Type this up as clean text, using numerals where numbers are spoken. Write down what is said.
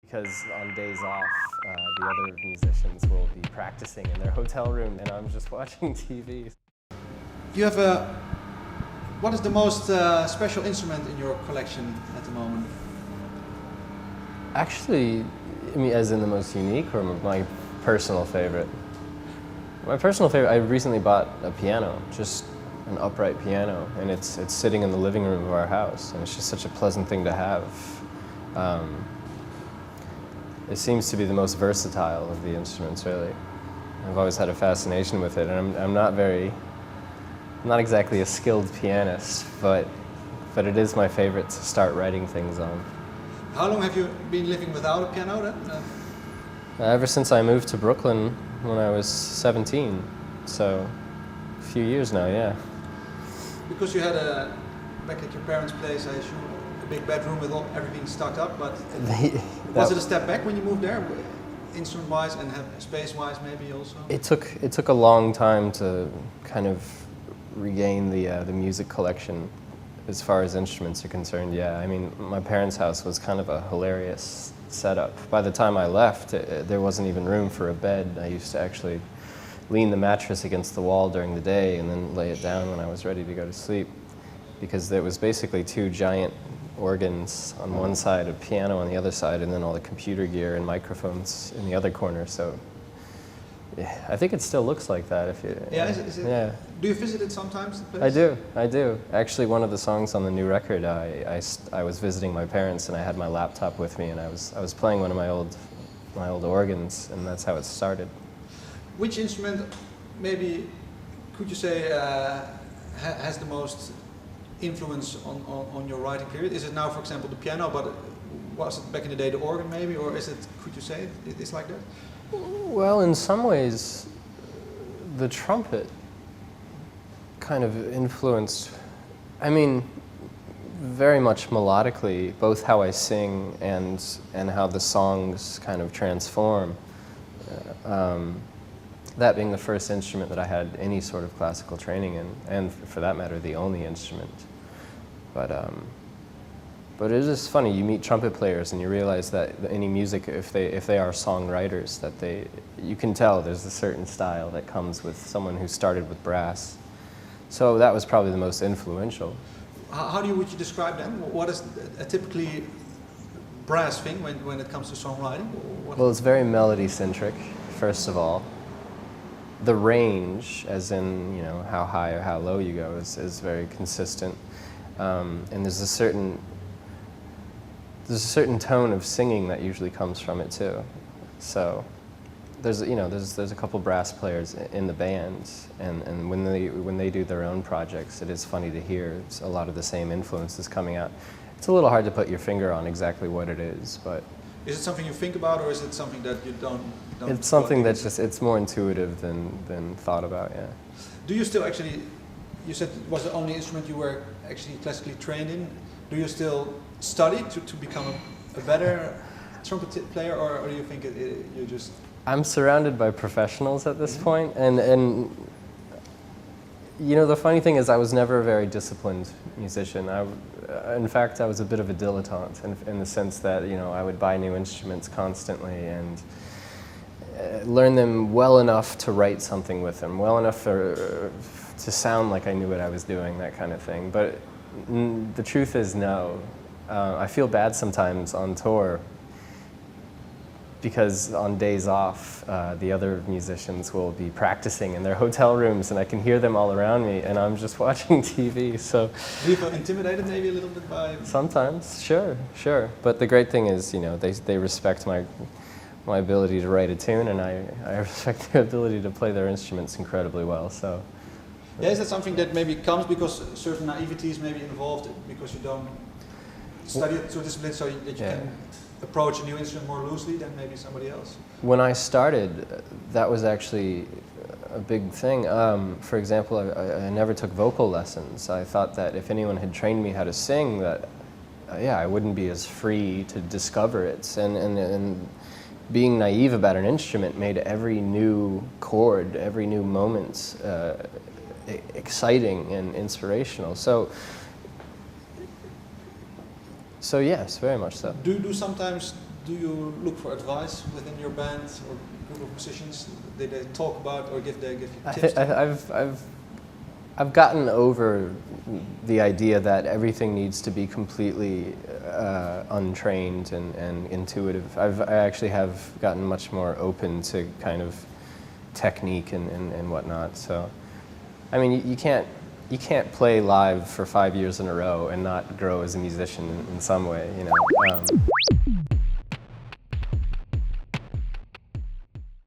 Because on days off, the other musicians will be practicing in their hotel room and I'm just watching TV. You have what is the most special instrument in your collection at the moment? Actually, I mean, as in the most unique or my personal favorite? My personal favorite, I recently bought a piano, just an upright piano, and it's sitting in the living room of our house, and it's just such a pleasant thing to have. It seems to be the most versatile of the instruments, really. I've always had a fascination with it, and I'm not exactly a skilled pianist, but it is my favorite to start writing things on. How long have you been living without a piano then? Ever since I moved to Brooklyn when I was 17, so a few years now, yeah. Because you had back at your parents' place, I assume, a big bedroom with everything stocked up, but was it a step back when you moved there, instrument-wise and space-wise maybe also? It took a long time to kind of regain the music collection as far as instruments are concerned, yeah. I mean, my parents' house was kind of a hilarious setup. By the time I left, there wasn't even room for a bed. I used to actually lean the mattress against the wall during the day and then lay it down when I was ready to go to sleep, because there was basically two giant organs on one side, a piano on the other side, and then all the computer gear and microphones in the other corner. So yeah, I think it still looks like that. If you, yeah, is it? Yeah. Do you visit it sometimes? The place? I do. Actually, one of the songs on the new record, I was visiting my parents and I had my laptop with me and I was playing one of my old organs, and that's how it started. Which instrument, maybe, could you say, has the most influence on your writing period? Is it now, for example, the piano, but was it back in the day the organ maybe, or is it, could you say it's like that? Well, in some ways, the trumpet kind of influenced, I mean, very much melodically, both how I sing and how the songs kind of transform. That being the first instrument that I had any sort of classical training in, and for that matter, the only instrument. But it is funny, you meet trumpet players and you realize that any music, if they are songwriters, that you can tell there's a certain style that comes with someone who started with brass. So that was probably the most influential. How would you describe them? What is a typically brass thing when it comes to songwriting? Well, it's very melody-centric, first of all. The range, as in, you know, how high or how low you go, is very consistent. And there's a certain tone of singing that usually comes from it too. So there's a couple brass players in the band, and when they do their own projects, it is funny to hear a lot of the same influences coming out. It's a little hard to put your finger on exactly what it is, but is it something you think about, or is it something that you don't it's something that's just, it's more intuitive than thought about, yeah. Do you still actually, you said it was the only instrument you were actually classically trained in. Do you still study to become a better trumpet player, or do you think you just... I'm surrounded by professionals at this point, and you know, the funny thing is I was never a very disciplined musician. In fact, I was a bit of a dilettante in the sense that, you know, I would buy new instruments constantly and learn them well enough to write something with them, well enough to sound like I knew what I was doing, that kind of thing. But the truth is no. I feel bad sometimes on tour because on days off, the other musicians will be practicing in their hotel rooms and I can hear them all around me and I'm just watching TV, so... Do you feel intimidated maybe a little bit by... Sometimes, sure. But the great thing is, you know, they respect my ability to write a tune, and I respect their ability to play their instruments incredibly well, so... Yeah, is that something that maybe comes because certain naivety is maybe involved, because you don't study it to discipline, so that you can approach a new instrument more loosely than maybe somebody else? When I started, that was actually a big thing. For example, I never took vocal lessons. I thought that if anyone had trained me how to sing, that I wouldn't be as free to discover it. And being naive about an instrument made every new chord, every new moment exciting and inspirational. So yes, very much so. Do sometimes do you look for advice within your band or group of musicians? Did they talk about or give you tips? I've gotten over the idea that everything needs to be completely untrained and intuitive. I actually have gotten much more open to kind of technique and whatnot. So, I mean, you can't play live for 5 years in a row and not grow as a musician in some way, you know.